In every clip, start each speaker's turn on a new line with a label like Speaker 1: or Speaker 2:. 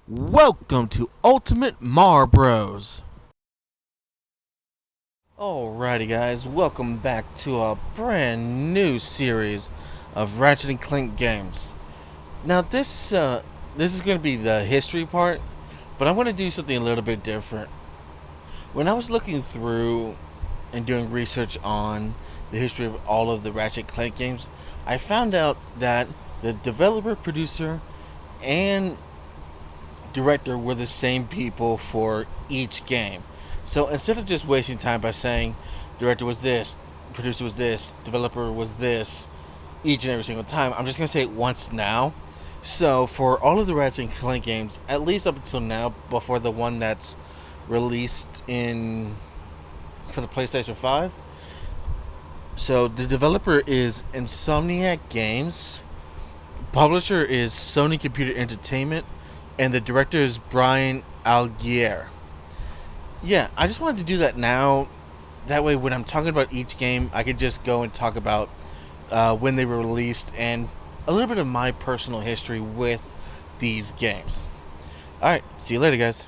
Speaker 1: Welcome to Ultimate Mar Bros. Alrighty guys, welcome back to a brand new series of Ratchet and Clank games. Now this is going to be the history part, but I'm going to do something a little bit different. When I was looking through and doing research on the history of all of the Ratchet Clank games, I found out that the developer, producer, and director were the same people for each game. So instead of just wasting time by saying director was this, producer was this, developer was this, each and every single time, I'm just going to say it once now. So for all of the Ratchet and Clank games, at least up until now, before the one that's released for the PlayStation 5, so the developer is Insomniac Games, publisher is Sony Computer Entertainment, and the director is Brian Algier. Yeah, I just wanted to do that now. That way, when I'm talking about each game, I could just go and talk about when they were released and a little bit of my personal history with these games. Alright, see you later, guys.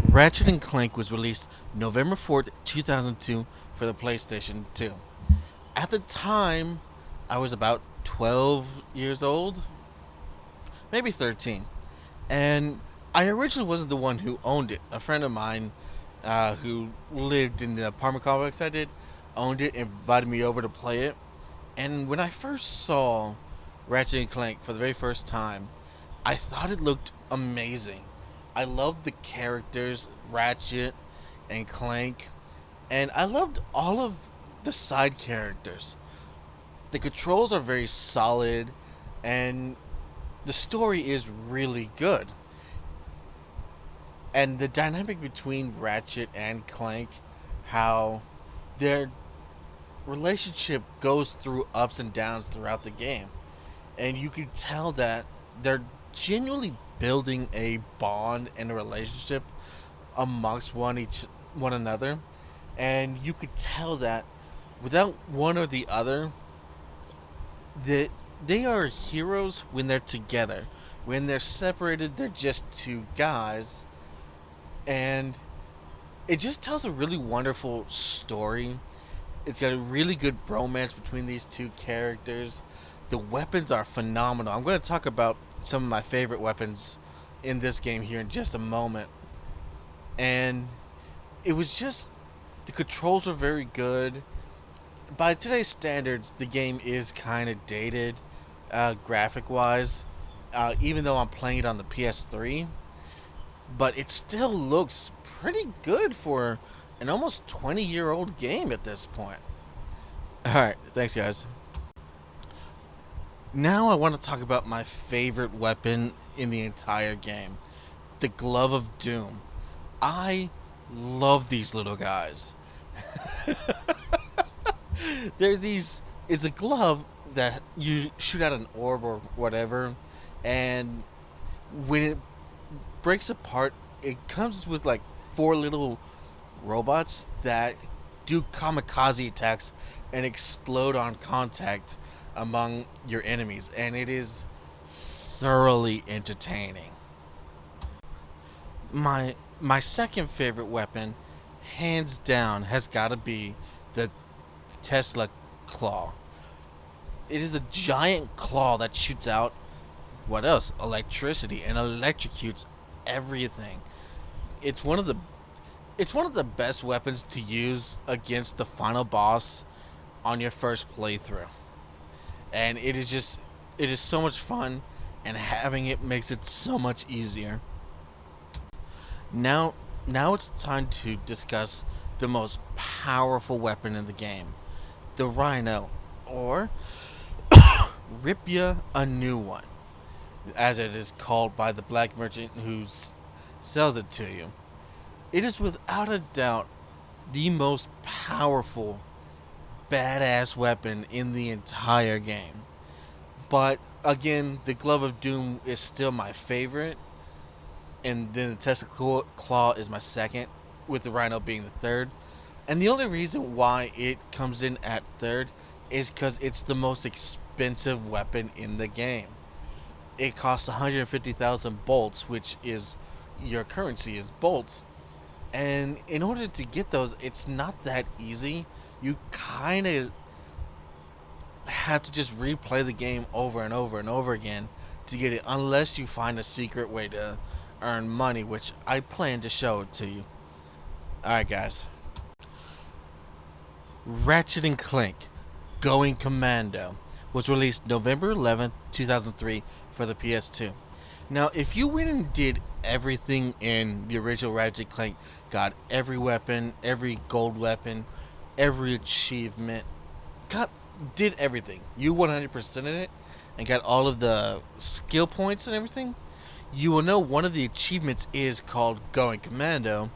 Speaker 1: Ratchet and Clank was released November 4th, 2002 for the PlayStation 2. At the time, I was about 12 years old, maybe 13. And I originally wasn't the one who owned it. A friend of mine who lived in the apartment complex I did owned it, invited me over to play it. And when I first saw Ratchet and Clank for the very first time, I thought it looked amazing. I loved the characters, Ratchet and Clank, and I loved all of the side characters. The controls are very solid, and the story is really good. And the dynamic between Ratchet and Clank, how their relationship goes through ups and downs throughout the game. And you can tell that they're genuinely building a bond and a relationship amongst one another. And you could tell that without one or the other, that they are heroes when they're together. When they're separated, they're just two guys. And it just tells a really wonderful story. It's got a really good bromance between these two characters. The weapons are phenomenal. I'm going to talk about some of my favorite weapons in this game here in just a moment. And it was just, the controls were very good. By today's standards, the game is kind of dated, graphic wise, even though I'm playing it on the PS3. But it still looks pretty good for an almost 20-year-old game at this point. Alright, thanks guys. Now I want to talk about my favorite weapon in the entire game, the Glove of Doom. I love these little guys. It's a glove that you shoot out an orb or whatever, and when it breaks apart, it comes with like 4 little robots that do kamikaze attacks and explode on contact among your enemies, and it is thoroughly entertaining. My second favorite weapon, hands down, has got to be the Tesla claw. It is a giant claw that shoots out what else? Electricity, and electrocutes everything. It's one of the best weapons to use against the final boss on your first playthrough. And it is so much fun, and having it makes it so much easier. Now it's time to discuss the most powerful weapon in the game, the Rhino, or Rip Ya a New One, as it is called by the black merchant who sells it to you. It is without a doubt the most powerful, badass weapon in the entire game. But again, the Glove of Doom is still my favorite, and then the Tesla Claw is my second, with the Rhino being the third. And the only reason why it comes in at third is because it's the most expensive weapon in the game. it costs 150,000 bolts, which is your currency is bolts. And in order to get those, it's not that easy. You kind of have to just replay the game over and over and over again to get it, unless you find a secret way to earn money, which I plan to show it to you. Alright, guys. Ratchet and Clank Going Commando was released November 11th, 2003 for the PS2. Now, if you went and did everything in the original Ratchet Clank, got every weapon, every gold weapon, every achievement, did everything, you 100%ed it, and got all of the skill points and everything, you will know one of the achievements is called Going Commando,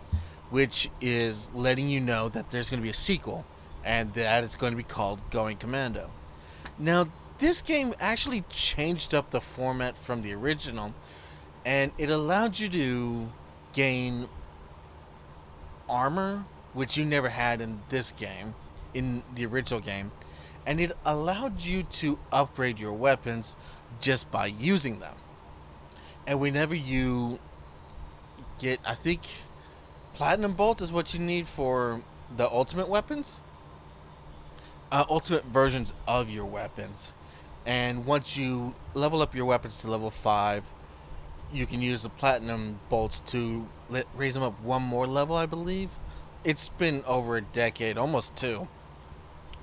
Speaker 1: which is letting you know that there's going to be a sequel, and that it's going to be called Going Commando. Now, this game actually changed up the format from the original, and it allowed you to gain armor, which you never had in this game, in the original game, and it allowed you to upgrade your weapons just by using them. And whenever you get, I think, platinum bolts is what you need for the ultimate weapons, ultimate versions of your weapons. And once you level up your weapons to level 5, you can use the platinum bolts to raise them up one more level, I believe. It's been over a decade, almost 2,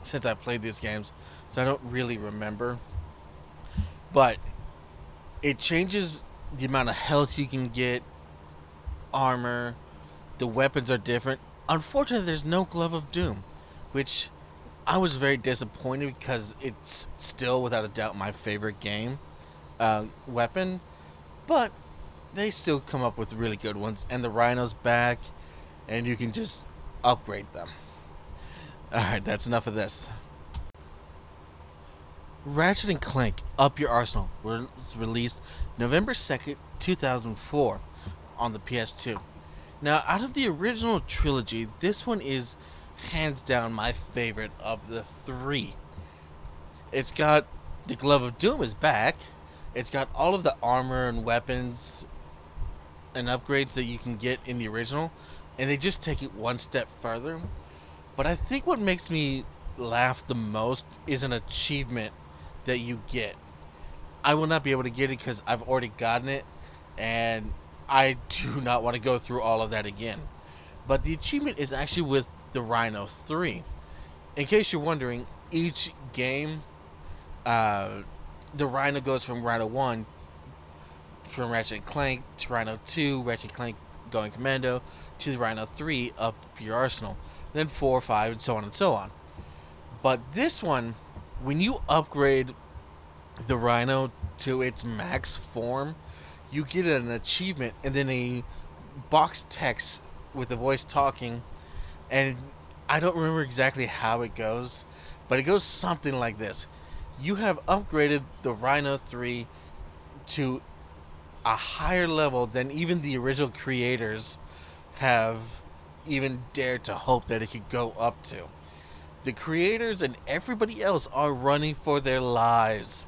Speaker 1: since I played these games, so I don't really remember. But it changes the amount of health you can get, armor, the weapons are different. Unfortunately, there's no Glove of Doom, which I was very disappointed because it's still, without a doubt, my favorite game weapon. But they still come up with really good ones, and the Rhino's back, and you can just upgrade them. Alright, that's enough of this. Ratchet and Clank Up Your Arsenal was released November 2nd, 2004 on the PS2. Now, out of the original trilogy, this one is hands down my favorite of the 3. It's got the Glove of Doom is back. It's got all of the armor and weapons and upgrades that you can get in the original, and they just take it one step further. But I think what makes me laugh the most is an achievement that you get. I will not be able to get it because I've already gotten it, and I do not want to go through all of that again. But the achievement is actually with the Rhino 3. In case you're wondering, each game, the Rhino goes from Rhino 1, from Ratchet and Clank, to Rhino 2, Ratchet and Clank Going Commando, to the Rhino 3, Up Your Arsenal, then 4, 5, and so on and so on. But this one, when you upgrade the Rhino to its max form, you get an achievement and then a box text with the voice talking, and I don't remember exactly how it goes, but it goes something like this. You have upgraded the Rhino 3 to a higher level than even the original creators have even dared to hope that it could go up to. The creators and everybody else are running for their lives.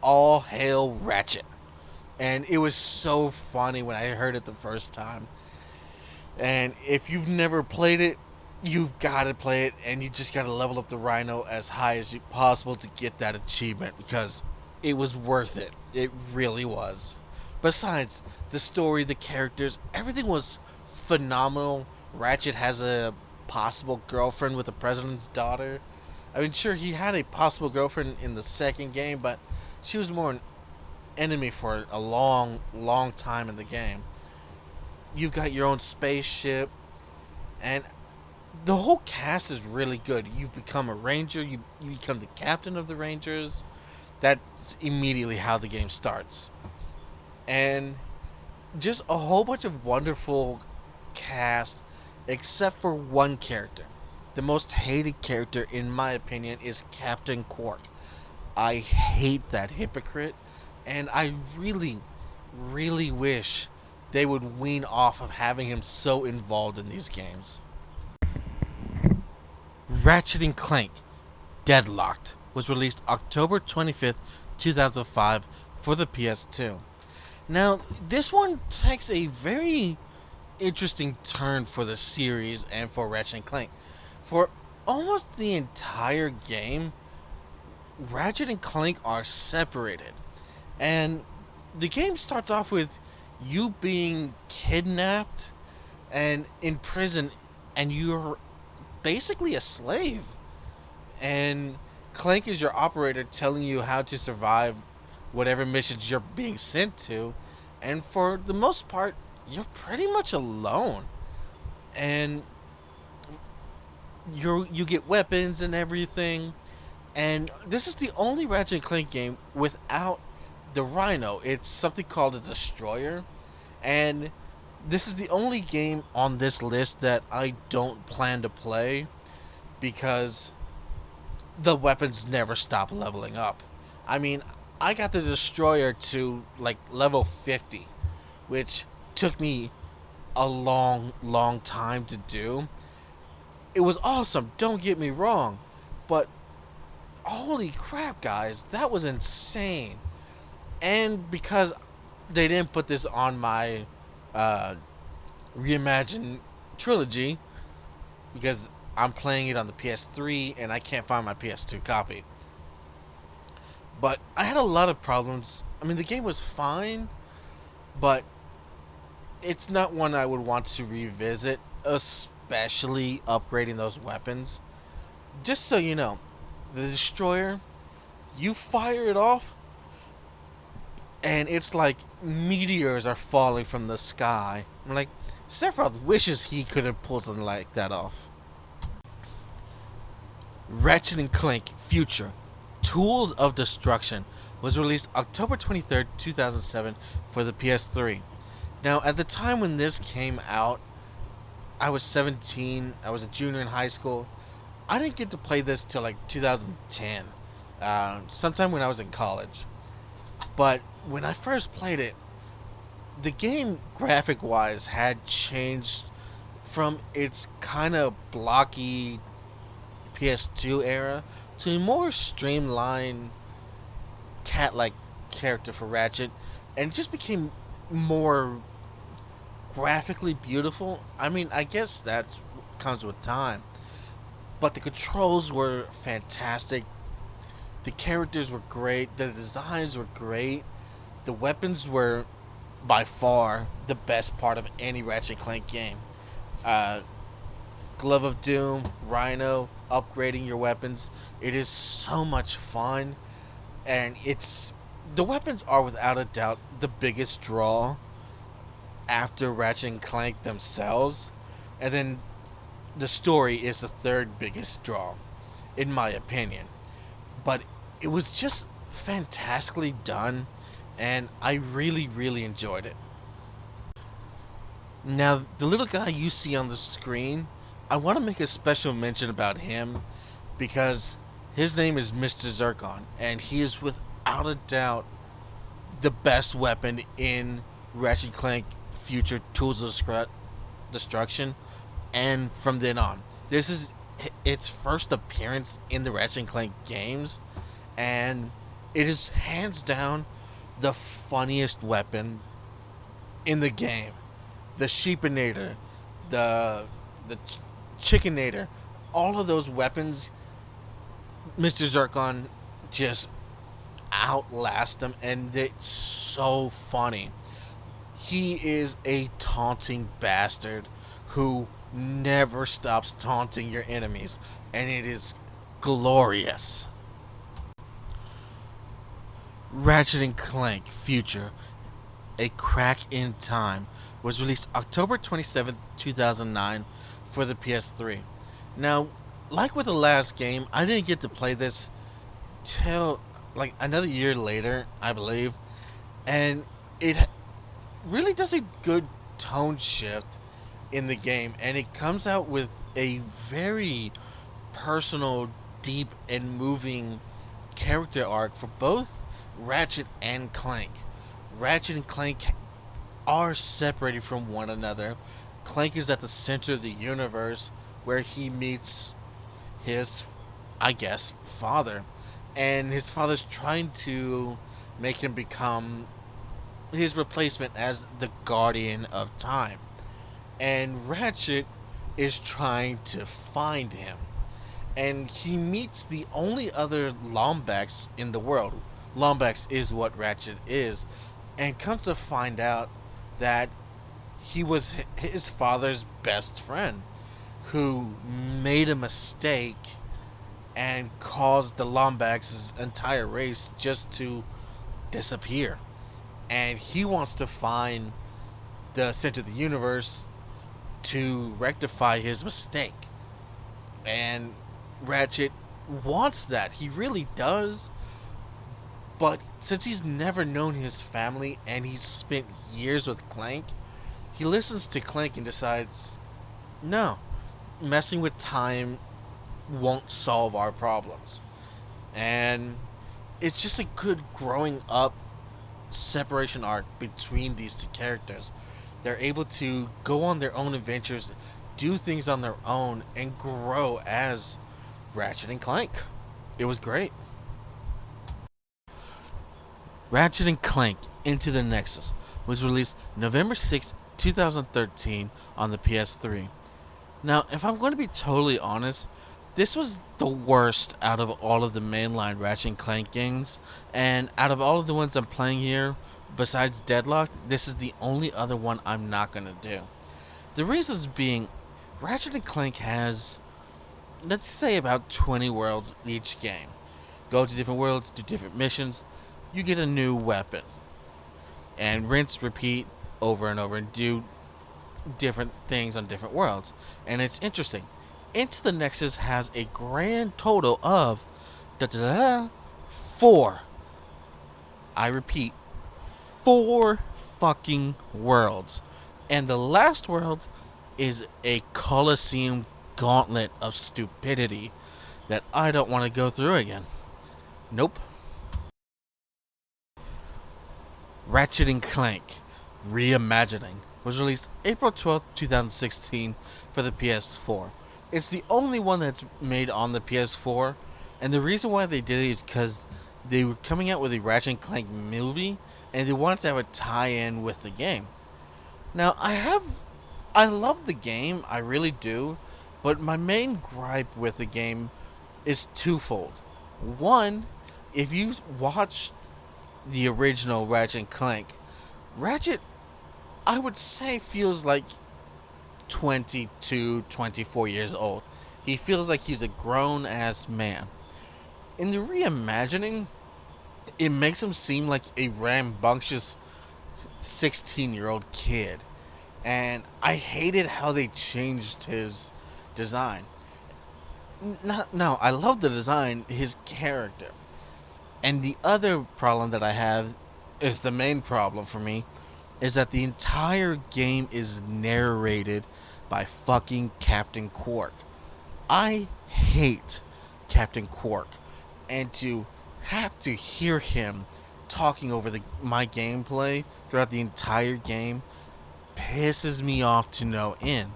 Speaker 1: All hail Ratchet. And it was so funny when I heard it the first time. And if you've never played it, you've got to play it, and you just got to level up the Rhino as high as possible to get that achievement, because it was worth it. It really was. Besides, the story, the characters, everything was phenomenal. Ratchet has a possible girlfriend with the president's daughter. I mean, sure, he had a possible girlfriend in the second game, but she was more an enemy for a long, long time in the game. You've got your own spaceship, and the whole cast is really good. You've become a ranger, you become the captain of the Rangers. That's immediately how the game starts. And just a whole bunch of wonderful cast, except for one character. The most hated character, in my opinion, is Captain Quark. I hate that hypocrite, and I really, really wish they would wean off of having him so involved in these games. Ratchet and Clank Deadlocked was released October 25th, 2005 for the PS2. Now, this one takes a very interesting turn for the series and for Ratchet and Clank. For almost the entire game, Ratchet and Clank are separated. And the game starts off with you being kidnapped and in prison, and you're basically a slave. And Clank is your operator telling you how to survive whatever missions you're being sent to. And for the most part, you're pretty much alone. And you get weapons and everything. And this is the only Ratchet and Clank game without the Rhino. It's something called a Destroyer. And this is the only game on this list that I don't plan to play because the weapons never stop leveling up. I mean, I got the Destroyer to like level 50, which took me a long time to do. It was awesome, don't get me wrong, but holy crap, guys, that was insane. And because they didn't put this on my reimagined trilogy, because I'm playing it on the PS3 and I can't find my PS2 copy. But I had a lot of problems. I mean, the game was fine, but it's not one I would want to revisit, especially upgrading those weapons. Just so you know, the Destroyer, you fire it off, and it's like meteors are falling from the sky. I'm like, Sephiroth wishes he could have pulled something like that off. Ratchet and Clank Future Tools of Destruction was released October 23rd, 2007 for the PS3. Now, at the time when this came out, I was 17, I was a junior in high school. I didn't get to play this till like 2010, sometime when I was in college. But when I first played it, the game graphic-wise had changed from its kind of blocky PS2 era to a more streamlined cat-like character for Ratchet, and it just became more graphically beautiful. I mean, I guess that comes with time, but the controls were fantastic. The characters were great. The designs were great. The weapons were by far the best part of any Ratchet Clank game. Uh, Glove of Doom, Rhino, upgrading your weapons. It is so much fun, and the weapons are without a doubt the biggest draw after Ratchet and Clank themselves, and then the story is the third biggest draw, in my opinion. But it was just fantastically done, and I really enjoyed it. Now, the little guy you see on the screen, I want to make a special mention about him because his name is Mr. Zircon, and he is without a doubt the best weapon in Ratchet Clank Future Tools of Destruction, and from then on. This is its first appearance in the Ratchet Clank games, and it is hands down the funniest weapon in the game. The Sheepinator, the Chickenator, all of those weapons, Mr. Zircon just outlast them, and it's so funny. He is a taunting bastard who never stops taunting your enemies, and it is glorious. Ratchet and Clank Future, A Crack in Time, was released October 27th, 2009 for the PS3. Now, like with the last game, I didn't get to play this till like another year later, I believe, and it really does a good tone shift in the game, and it comes out with a very personal, deep, and moving character arc for both Ratchet and Clank. Ratchet and Clank are separated from one another. Clank is at the center of the universe where he meets his, I guess, father. And his father's trying to make him become his replacement as the Guardian of Time. And Ratchet is trying to find him. And he meets the only other Lombax in the world. Lombax is what Ratchet is. And comes to find out that he was his father's best friend who made a mistake and caused the Lombax's entire race just to disappear. And he wants to find the center of the universe to rectify his mistake. And Ratchet wants that. He really does. But since he's never known his family and he's spent years with Clank, he listens to Clank and decides, no, messing with time won't solve our problems. And it's just a good growing up separation arc between these two characters. They're able to go on their own adventures, do things on their own, and grow as Ratchet and Clank. It was great. Ratchet and Clank Into the Nexus was released November 6, 2013 on the PS3. Now, if I'm going to be totally honest, this was the worst out of all of the mainline Ratchet and Clank games, and out of all of the ones I'm playing here, besides Deadlocked, this is the only other one I'm not going to do. The reasons being, Ratchet and Clank has, let's say, about 20 worlds each game. Go to different worlds, do different missions, you get a new weapon. And rinse, repeat, over and over, and do different things on different worlds. And it's interesting. Into the Nexus has a grand total of 4. I repeat, 4 fucking worlds. And the last world is a Colosseum gauntlet of stupidity that I don't want to go through again. Nope. Ratchet and Clank Reimagining was released April 12th, 2016 for the PS4. It's the only one that's made on the PS4, and the reason why they did it is because they were coming out with a Ratchet and Clank movie, and they wanted to have a tie-in with the game. Now, I love the game, I really do, but my main gripe with the game is twofold. One, if you watch the original Ratchet and Clank, Ratchet, I would say, feels like 22, 24 years old. He feels like he's a grown-ass man. In the reimagining, it makes him seem like a rambunctious 16-year-old kid. And I hated how they changed his design. No, I love the design, his character. And the other problem that I have is the main problem for me is that the entire game is narrated by fucking Captain Quark. I hate Captain Quark, and to have to hear him talking over my gameplay throughout the entire game pisses me off to no end,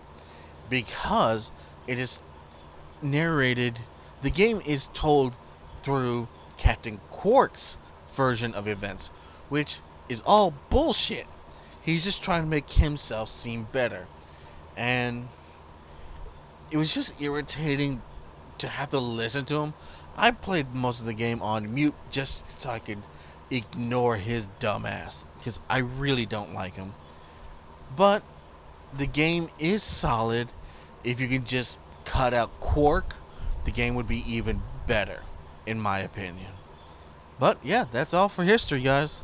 Speaker 1: because it is narrated, the game is told through Captain Quark's version of events, which is all bullshit. He's just trying to make himself seem better. And it was just irritating to have to listen to him. I played most of the game on mute just so I could ignore his dumb ass, because I really don't like him. But the game is solid. If you can just cut out Quark, the game would be even better, in my opinion. But yeah, that's all for history, guys.